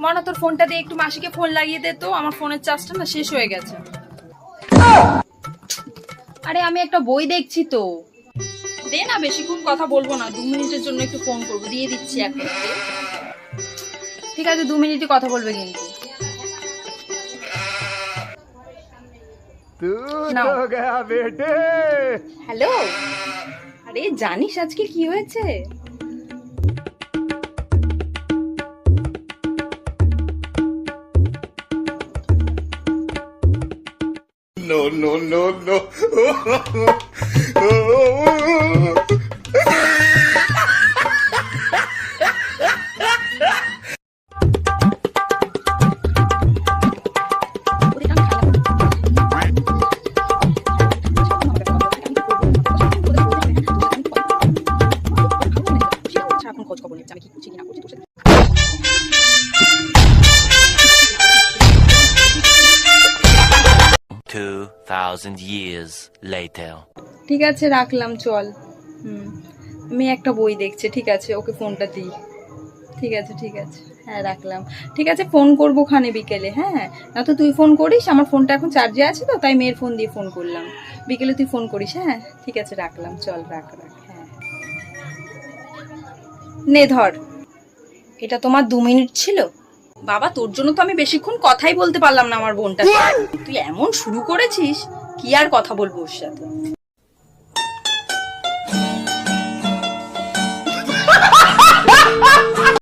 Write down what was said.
মনা তোর ফোনটা দিয়ে একটু মাসিকে ফোন লাগিয়ে দে তো, আমার ফোনের চার্জটা না শেষ হয়ে গেছে। আরে আমি একটা বই দেখছি তো। দে না, বেশিক্ষণ কথা বলবো না, 2 মিনিটের জন্য একটু ফোন করবো, দিয়ে দিচ্ছি এখন। ঠিক আছে, 2 মিনিটই কথা বলবে কিন্তু। तू নাও। तो गया बेटे। হ্যালো। আরে জানিস আজকে কি হয়েছে? No, no, no, no. এখন খোঁজ খবর নিচ্ছি আমি কি করছি কি না করছি তোর সাথে। 2,000 years later. ঠিক আছে রাখলাম, চল। আমি একটা বই দেখছি, ঠিক আছে ওকে ফোনটা দিই। ঠিক আছে ঠিক আছে, হ্যাঁ রাখলাম। ঠিক আছে, ফোন করবো খানে বিকেলে, হ্যাঁ। না তো তুই ফোন করিস, আমার ফোনটা এখন চার্জে আছে তো, তাই মেয়ের ফোন দিয়ে ফোন করলাম। বিকেলে তুই ফোন করিস, হ্যাঁ ঠিক আছে রাখলাম, চল রাখ রাখ, হ্যাঁ। নে ধর, এটা তোমার 2 মিনিট ছিল। বাবা তোর জন্য তো আমি বেশিক্ষণ কথাই বলতে পারলাম না আমার বোনটা। তুই এমন শুরু করেছিস, কি আর কথা বলবো ওর সাথে।